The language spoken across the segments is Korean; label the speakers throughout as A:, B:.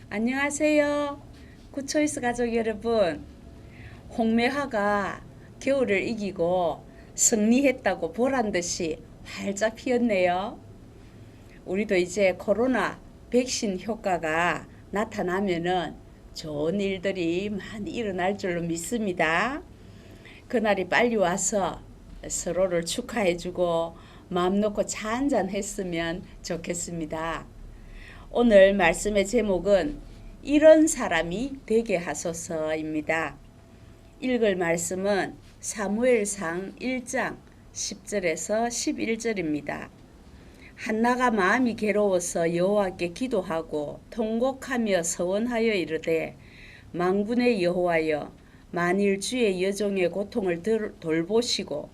A: 안녕하세요. 굿초이스 가족 여러분. 홍매화가 겨울을 이기고 승리했다고 보란 듯이 활짝 피었네요. 우리도 이제 코로나 백신 효과가 나타나면은 좋은 일들이 많이 일어날 줄로 믿습니다. 그날이 빨리 와서 서로를 축하해주고 마음 놓고 차 한잔 했으면 좋겠습니다. 오늘 말씀의 제목은 이런 사람이 되게 하소서입니다. 읽을 말씀은 사무엘상 1장 10절에서 11절입니다. 한나가 마음이 괴로워서 여호와께 기도하고 통곡하며 서원하여 이르되 만군의 여호와여 만일 주의 여종의 고통을 돌보시고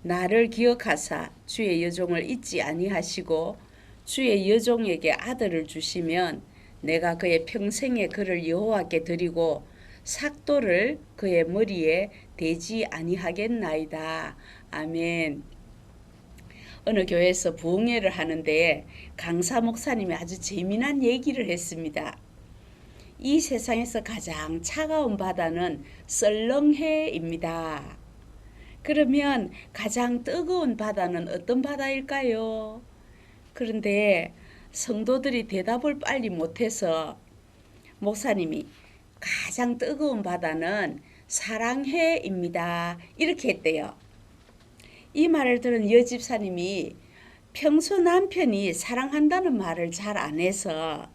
A: 나를 기억하사 주의 여종을 잊지 아니하시고 주의 여종에게 아들을 주시면 내가 그의 평생에 그를 여호와께 드리고 삭도를 그의 머리에 대지 아니하겠나이다. 아멘. 어느 교회에서 부흥회를 하는데 강사 목사님이 아주 재미난 얘기를 했습니다. 이 세상에서 가장 차가운 바다는 썰렁해입니다. 그러면 가장 뜨거운 바다는 어떤 바다일까요? 그런데 성도들이 대답을 빨리 못해서 목사님이 가장 뜨거운 바다는 사랑해입니다. 이렇게 했대요. 이 말을 들은 여집사님이 평소 남편이 사랑한다는 말을 잘 안 해서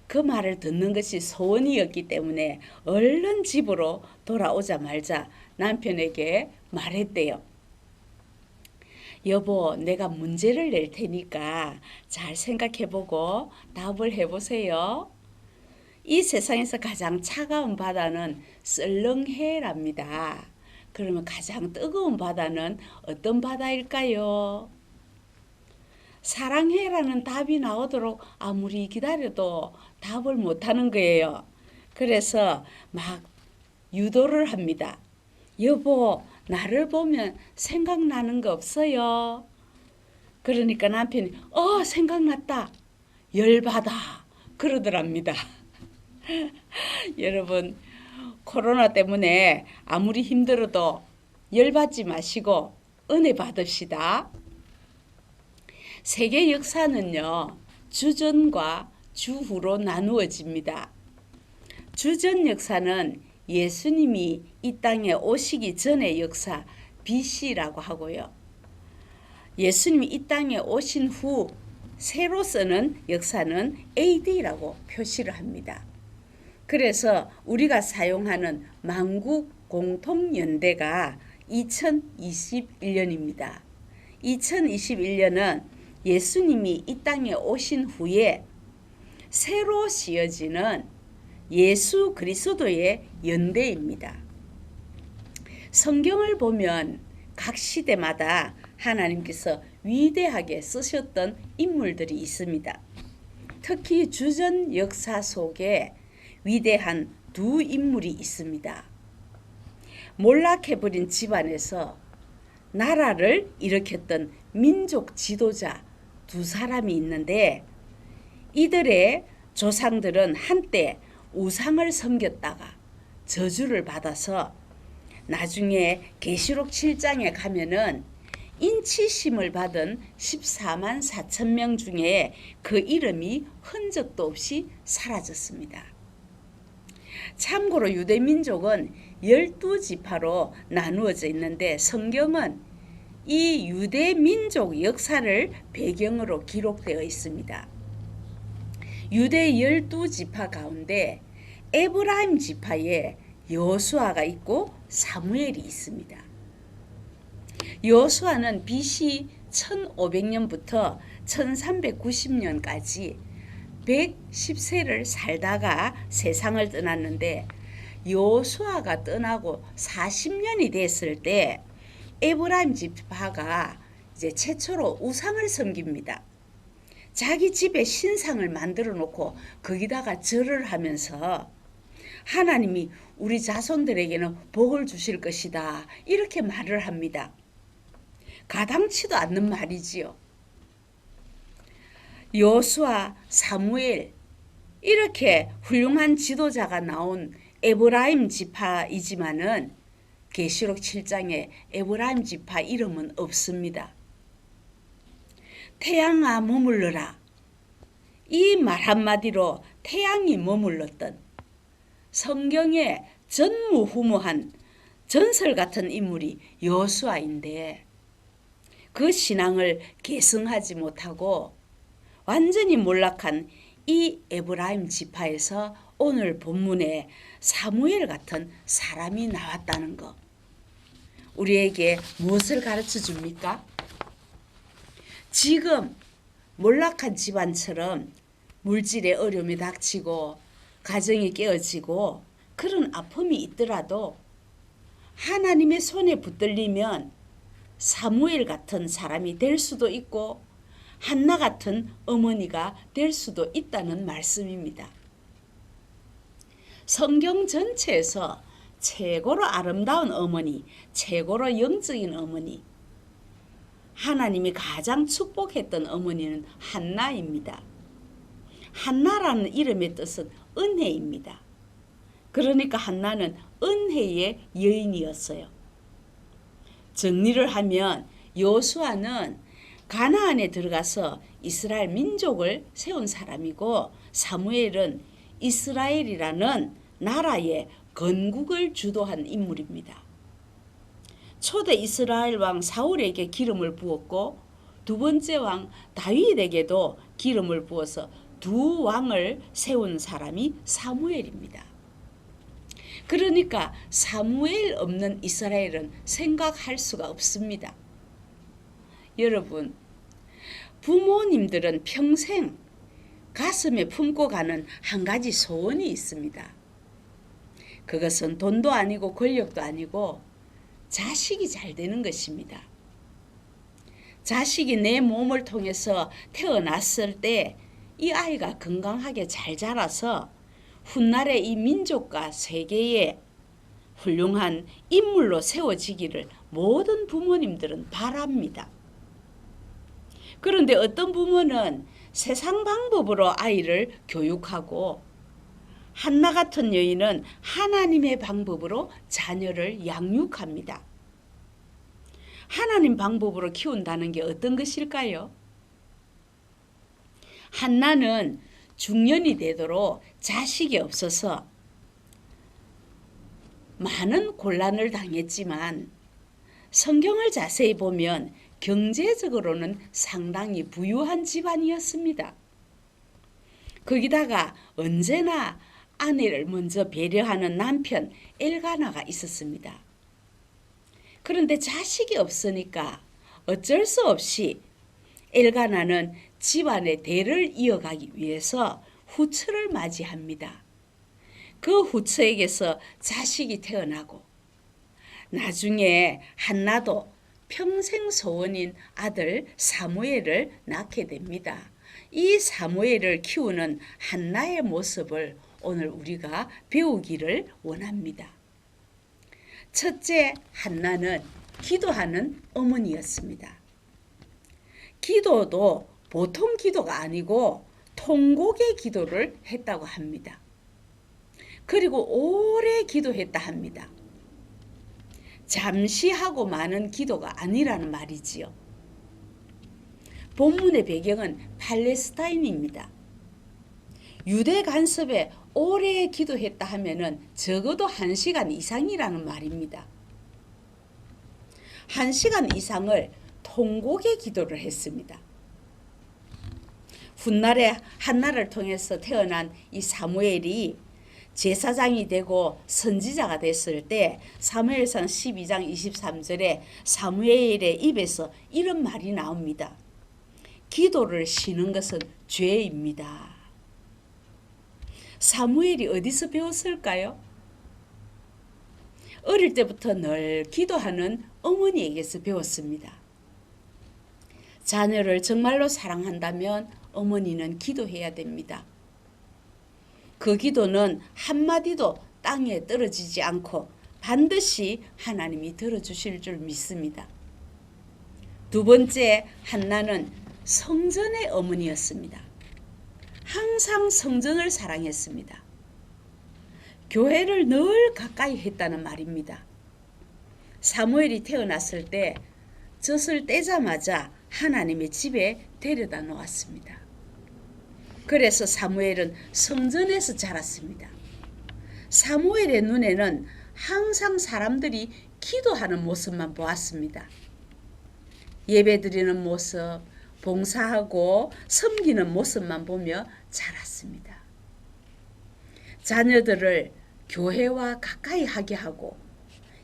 A: 그 말을 듣는 것이 소원이었기 때문에 얼른 집으로 돌아오자마자 남편에게 말했대요. 여보, 내가 문제를 낼 테니까 잘 생각해보고 답을 해보세요. 이 세상에서 가장 차가운 바다는 썰렁해랍니다. 그러면 가장 뜨거운 바다는 어떤 바다일까요? 사랑해라는 답이 나오도록 아무리 기다려도 답을 못하는 거예요. 그래서 막 유도를 합니다. 여보, 나를 보면 생각나는 거 없어요? 그러니까 남편이 생각났다. 열받아. 그러더랍니다. 여러분, 코로나 때문에 아무리 힘들어도 열받지 마시고 은혜 받읍시다. 세계 역사는요, 주전과 주후로 나누어집니다. 주전 역사는 예수님이 이 땅에 오시기 전의 역사 BC라고 하고요. 예수님이 이 땅에 오신 후 새로 쓰는 역사는 AD라고 표시를 합니다. 그래서 우리가 사용하는 만국 공통연대가 2021년입니다. 2021년은 예수님이 이 땅에 오신 후에 새로 씌어지는 예수 그리스도의 연대입니다. 성경을 보면 각 시대마다 하나님께서 위대하게 쓰셨던 인물들이 있습니다. 특히 주전 역사 속에 위대한 두 인물이 있습니다. 몰락해버린 집안에서 나라를 일으켰던 민족 지도자 두 사람이 있는데 이들의 조상들은 한때 우상을 섬겼다가 저주를 받아서 나중에 계시록 7장에 가면은 인치심을 받은 14만 4천 명 중에 그 이름이 흔적도 없이 사라졌습니다. 참고로 유대민족은 12지파로 나누어져 있는데 성경은 이 유대민족 역사를 배경으로 기록되어 있습니다. 유대 12지파 가운데 에브라임 지파에 여호수아가 있고 사무엘이 있습니다. 여호수아는 BC 1500년부터 1390년까지 110세를 살다가 세상을 떠났는데 여호수아가 떠나고 40년이 됐을 때 에브라임 지파가 이제 최초로 우상을 섬깁니다. 자기 집에 신상을 만들어 놓고 거기다가 절을 하면서 하나님이 우리 자손들에게는 복을 주실 것이다. 이렇게 말을 합니다. 가당치도 않는 말이지요. 여호수아, 사무엘 이렇게 훌륭한 지도자가 나온 에브라임 지파이지만은 계시록 7장에 에브라임 지파 이름은 없습니다. 태양아 머물러라. 이 말 한마디로 태양이 머물렀던 성경의 전무후무한 전설 같은 인물이 여호수아인데 그 신앙을 계승하지 못하고 완전히 몰락한 이 에브라임 지파에서 오늘 본문에 사무엘 같은 사람이 나왔다는 것. 우리에게 무엇을 가르쳐 줍니까? 지금 몰락한 집안처럼 물질의 어려움이 닥치고 가정이 깨어지고 그런 아픔이 있더라도 하나님의 손에 붙들리면 사무엘 같은 사람이 될 수도 있고 한나 같은 어머니가 될 수도 있다는 말씀입니다. 성경 전체에서 최고로 아름다운 어머니, 최고로 영적인 어머니, 하나님이 가장 축복했던 어머니는 한나입니다. 한나라는 이름의 뜻은 은혜입니다. 그러니까 한나는 은혜의 여인이었어요. 정리를 하면 여호수아는 가나안에 들어가서 이스라엘 민족을 세운 사람이고 사무엘은 이스라엘이라는 나라의 건국을 주도한 인물입니다. 초대 이스라엘 왕 사울에게 기름을 부었고 두 번째 왕 다윗에게도 기름을 부어서 두 왕을 세운 사람이 사무엘입니다. 그러니까 사무엘 없는 이스라엘은 생각할 수가 없습니다. 여러분, 부모님들은 평생 가슴에 품고 가는 한 가지 소원이 있습니다. 그것은 돈도 아니고 권력도 아니고 자식이 잘 되는 것입니다. 자식이 내 몸을 통해서 태어났을 때 이 아이가 건강하게 잘 자라서 훗날에 이 민족과 세계에 훌륭한 인물로 세워지기를 모든 부모님들은 바랍니다. 그런데 어떤 부모는 세상 방법으로 아이를 교육하고 한나 같은 여인은 하나님의 방법으로 자녀를 양육합니다. 하나님 방법으로 키운다는 게 어떤 것일까요? 한나는 중년이 되도록 자식이 없어서 많은 곤란을 당했지만 성경을 자세히 보면 경제적으로는 상당히 부유한 집안이었습니다. 거기다가 언제나 아내를 먼저 배려하는 남편 엘가나가 있었습니다. 그런데 자식이 없으니까 어쩔 수 없이 엘가나는 집안의 대를 이어가기 위해서 후처를 맞이합니다. 그 후처에게서 자식이 태어나고 나중에 한나도 평생 소원인 아들 사무엘을 낳게 됩니다. 이 사무엘을 키우는 한나의 모습을 오늘 우리가 배우기를 원합니다. 첫째, 한나는 기도하는 어머니였습니다. 기도도 보통 기도가 아니고 통곡의 기도를 했다고 합니다. 그리고 오래 기도했다 합니다. 잠시 하고 마는 기도가 아니라는 말이지요. 본문의 배경은 팔레스타인입니다. 유대 간섭에 오래 기도했다 하면은 적어도 1시간 이상이라는 말입니다. 1시간 이상을 통곡의 기도를 했습니다. 훗날에 한나를 통해서 태어난 이 사무엘이 제사장이 되고 선지자가 됐을 때 사무엘상 12장 23절에 사무엘의 입에서 이런 말이 나옵니다. 기도를 쉬는 것은 죄입니다. 사무엘이 어디서 배웠을까요? 어릴 때부터 늘 기도하는 어머니에게서 배웠습니다. 자녀를 정말로 사랑한다면 어머니는 기도해야 됩니다. 그 기도는 한마디도 땅에 떨어지지 않고 반드시 하나님이 들어주실 줄 믿습니다. 두 번째, 한나는 성전의 어머니였습니다. 항상 성전을 사랑했습니다. 교회를 늘 가까이 했다는 말입니다. 사무엘이 태어났을 때 젖을 떼자마자 하나님의 집에 데려다 놓았습니다. 그래서 사무엘은 성전에서 자랐습니다. 사무엘의 눈에는 항상 사람들이 기도하는 모습만 보았습니다. 예배드리는 모습, 봉사하고 섬기는 모습만 보며 자랐습니다. 자녀들을 교회와 가까이 하게 하고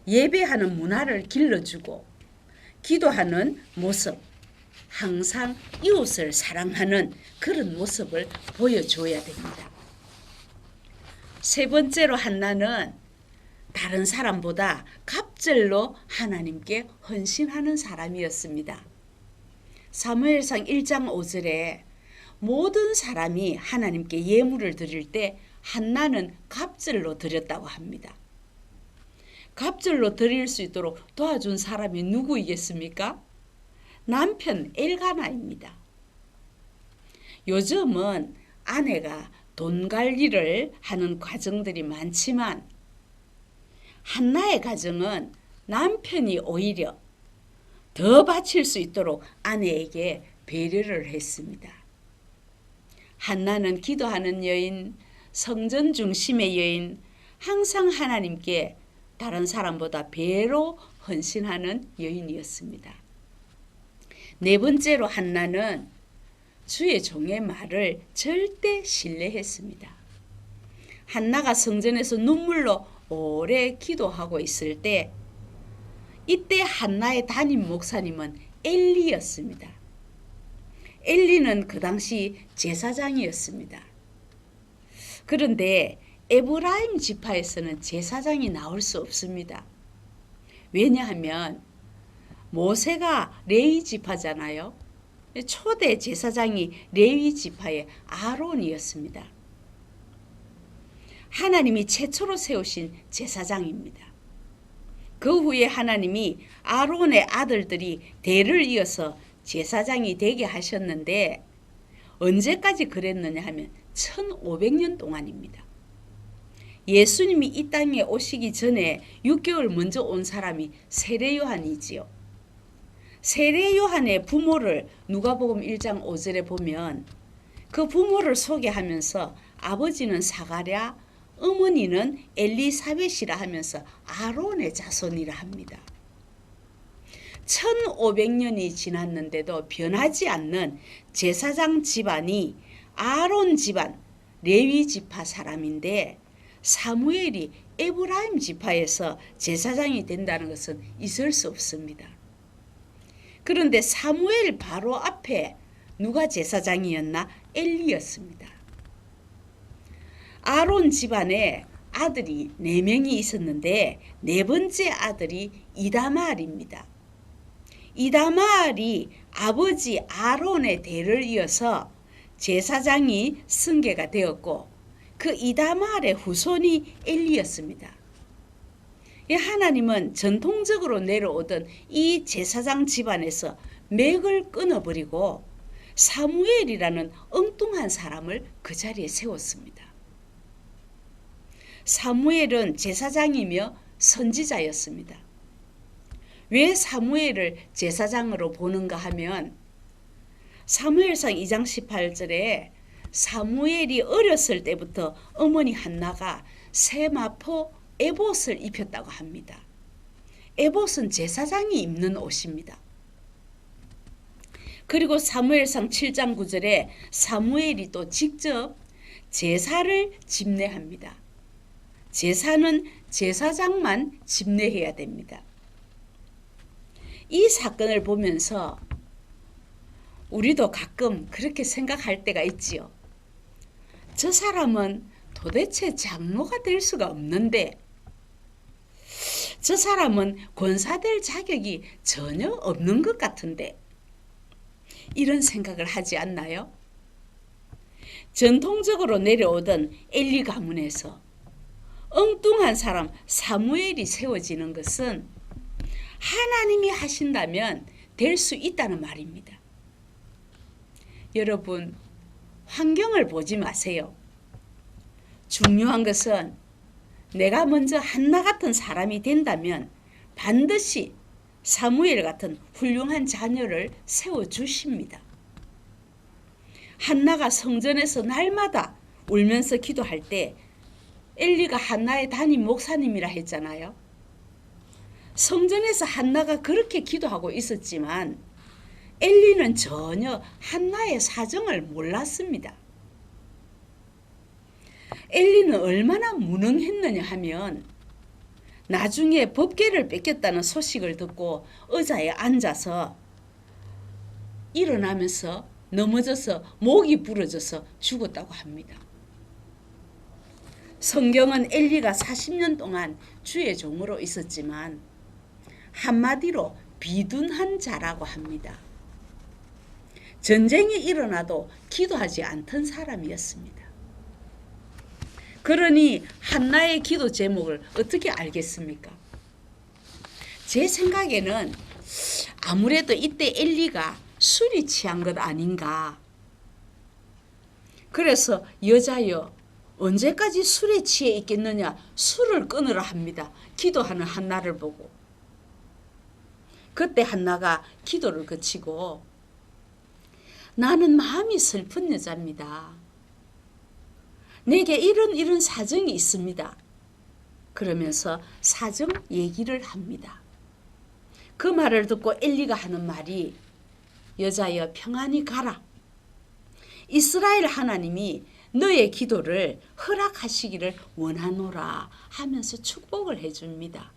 A: 예배하는 문화를 길러주고 기도하는 모습, 항상 이웃을 사랑하는 그런 모습을 보여줘야 됩니다. 세 번째로 한나는 다른 사람보다 갑절로 하나님께 헌신하는 사람이었습니다. 사무엘상 1장 5절에 모든 사람이 하나님께 예물을 드릴 때 한나는 갑절로 드렸다고 합니다. 갑절로 드릴 수 있도록 도와준 사람이 누구이겠습니까? 남편 엘가나입니다. 요즘은 아내가 돈 관리를 하는 가정들이 많지만 한나의 가정은 남편이 오히려 더 바칠 수 있도록 아내에게 배려를 했습니다. 한나는 기도하는 여인, 성전 중심의 여인, 항상 하나님께 다른 사람보다 배로 헌신하는 여인이었습니다. 네 번째로 한나는 주의 종의 말을 절대 신뢰했습니다. 한나가 성전에서 눈물로 오래 기도하고 있을 때 이때 한나의 담임 목사님은 엘리였습니다. 엘리는 그 당시 제사장이었습니다. 그런데 에브라임 지파에서는 제사장이 나올 수 없습니다. 왜냐하면 모세가 레위 지파잖아요. 초대 제사장이 레위 지파의 아론이었습니다. 하나님이 최초로 세우신 제사장입니다. 그 후에 하나님이 아론의 아들들이 대를 이어서 제사장이 되게 하셨는데 언제까지 그랬느냐 하면 1500년 동안입니다. 예수님이 이 땅에 오시기 전에 6개월 먼저 온 사람이 세례 요한이지요. 세례 요한의 부모를 누가복음 1장 5절에 보면 그 부모를 소개하면서 아버지는 사가랴, 어머니는 엘리사벳이라 하면서 아론의 자손이라 합니다. 1500년이 지났는데도 변하지 않는 제사장 집안이 아론 집안, 레위 지파 사람인데 사무엘이 에브라임 지파에서 제사장이 된다는 것은 있을 수 없습니다. 그런데 사무엘 바로 앞에 누가 제사장이었나? 엘리였습니다. 아론 집안에 아들이 4명이 있었는데 네 번째 아들이 이다말입니다. 이다말이 아버지 아론의 대를 이어서 제사장이 승계가 되었고 그 이다말의 후손이 엘리였습니다. 하나님은 전통적으로 내려오던 이 제사장 집안에서 맥을 끊어버리고 사무엘이라는 엉뚱한 사람을 그 자리에 세웠습니다. 사무엘은 제사장이며 선지자였습니다. 왜 사무엘을 제사장으로 보는가 하면 사무엘상 2장 18절에 사무엘이 어렸을 때부터 어머니 한나가 세마포 에봇을 입혔다고 합니다. 에봇은 제사장이 입는 옷입니다. 그리고 사무엘상 7장 9절에 사무엘이 또 직접 제사를 집례합니다. 제사는 제사장만 집례해야 됩니다. 이 사건을 보면서 우리도 가끔 그렇게 생각할 때가 있지요. 저 사람은 도대체 장로가 될 수가 없는데 저 사람은 권사될 자격이 전혀 없는 것 같은데 이런 생각을 하지 않나요? 전통적으로 내려오던 엘리 가문에서 엉뚱한 사람 사무엘이 세워지는 것은 하나님이 하신다면 될 수 있다는 말입니다. 여러분, 환경을 보지 마세요. 중요한 것은 내가 먼저 한나 같은 사람이 된다면 반드시 사무엘 같은 훌륭한 자녀를 세워주십니다. 한나가 성전에서 날마다 울면서 기도할 때 엘리가 한나의 담임 목사님이라 했잖아요. 성전에서 한나가 그렇게 기도하고 있었지만 엘리는 전혀 한나의 사정을 몰랐습니다. 엘리는 얼마나 무능했느냐 하면 나중에 법궤를 뺏겼다는 소식을 듣고 의자에 앉아서 일어나면서 넘어져서 목이 부러져서 죽었다고 합니다. 성경은 엘리가 40년 동안 주의 종으로 있었지만 한마디로 비둔한 자라고 합니다. 전쟁이 일어나도 기도하지 않던 사람이었습니다. 그러니 한나의 기도 제목을 어떻게 알겠습니까? 제 생각에는 아무래도 이때 엘리가 술이 취한 것 아닌가. 그래서 여자여 언제까지 술에 취해 있겠느냐, 술을 끊으라 합니다. 기도하는 한나를 보고. 그때 한나가 기도를 그치고 나는 마음이 슬픈 여자입니다. 내게 이런 사정이 있습니다. 그러면서 사정 얘기를 합니다. 그 말을 듣고 엘리가 하는 말이 여자여 평안히 가라. 이스라엘 하나님이 너의 기도를 허락하시기를 원하노라 하면서 축복을 해줍니다.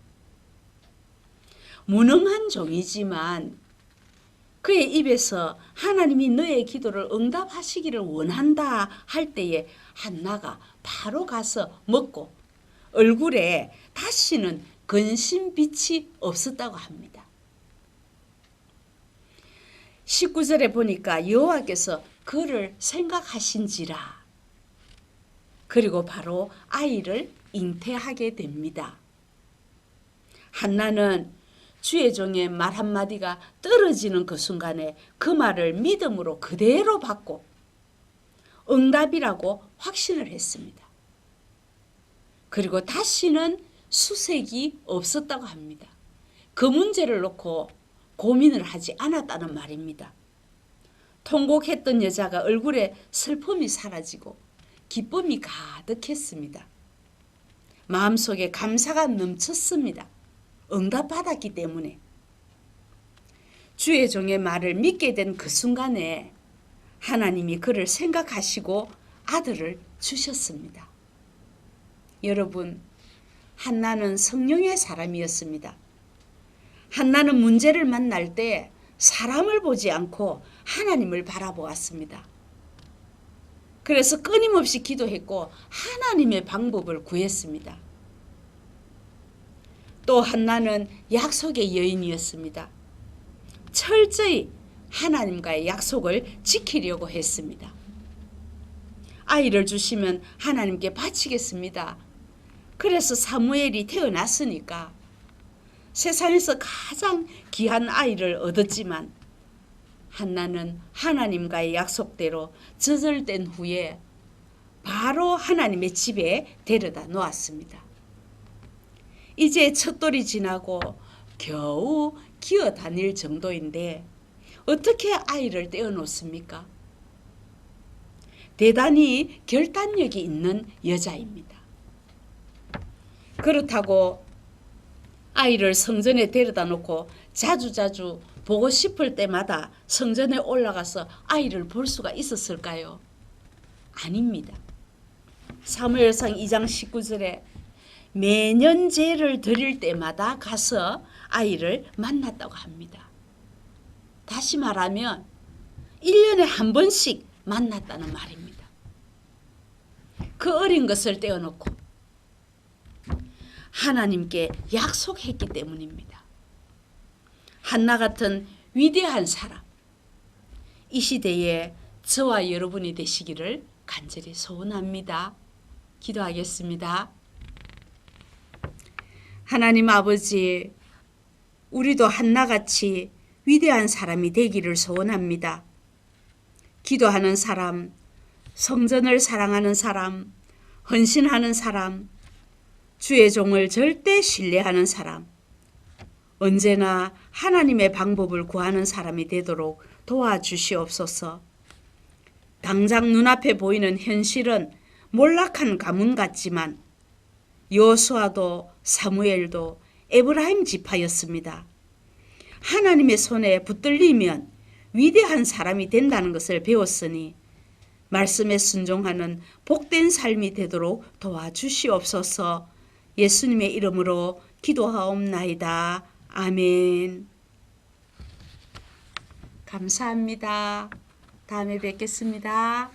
A: 무능한 종이지만 그의 입에서 하나님이 너의 기도를 응답하시기를 원한다 할 때에 한나가 바로 가서 먹고 얼굴에 다시는 근심빛이 없었다고 합니다. 19절에 보니까 여호와께서 그를 생각하신지라. 그리고 바로 아이를 잉태하게 됩니다. 한나는 주의 종의 말 한마디가 떨어지는 그 순간에 그 말을 믿음으로 그대로 받고 응답이라고 확신을 했습니다. 그리고 다시는 수색이 없었다고 합니다. 그 문제를 놓고 고민을 하지 않았다는 말입니다. 통곡했던 여자가 얼굴에 슬픔이 사라지고 기쁨이 가득했습니다. 마음속에 감사가 넘쳤습니다. 응답받았기 때문에. 주의 종의 말을 믿게 된 그 순간에 하나님이 그를 생각하시고 아들을 주셨습니다. 여러분, 한나는 성령의 사람이었습니다. 한나는 문제를 만날 때 사람을 보지 않고 하나님을 바라보았습니다. 그래서 끊임없이 기도했고 하나님의 방법을 구했습니다. 또 한나는 약속의 여인이었습니다. 철저히 하나님과의 약속을 지키려고 했습니다. 아이를 주시면 하나님께 바치겠습니다. 그래서 사무엘이 태어났으니까 세상에서 가장 귀한 아이를 얻었지만 한나는 하나님과의 약속대로 젖을된 후에 바로 하나님의 집에 데려다 놓았습니다. 이제 첫 돌이 지나고 겨우 기어 다닐 정도인데 어떻게 아이를 떼어놓습니까? 대단히 결단력이 있는 여자입니다. 그렇다고 아이를 성전에 데려다 놓고 자주자주 보고 싶을 때마다 성전에 올라가서 아이를 볼 수가 있었을까요? 아닙니다. 사무엘상 2장 19절에 매년 제를 드릴 때마다 가서 아이를 만났다고 합니다. 다시 말하면 1년에 한 번씩 만났다는 말입니다. 그 어린 것을 떼어놓고 하나님께 약속했기 때문입니다. 한나 같은 위대한 사람, 이 시대에 저와 여러분이 되시기를 간절히 소원합니다. 기도하겠습니다. 하나님 아버지, 우리도 한나같이 위대한 사람이 되기를 소원합니다. 기도하는 사람, 성전을 사랑하는 사람, 헌신하는 사람, 주의 종을 절대 신뢰하는 사람, 언제나 하나님의 방법을 구하는 사람이 되도록 도와주시옵소서. 당장 눈앞에 보이는 현실은 몰락한 가문 같지만 여호수아도 사무엘도 에브라임 지파였습니다. 하나님의 손에 붙들리면 위대한 사람이 된다는 것을 배웠으니 말씀에 순종하는 복된 삶이 되도록 도와주시옵소서. 예수님의 이름으로 기도하옵나이다. 아멘. 감사합니다. 다음에 뵙겠습니다.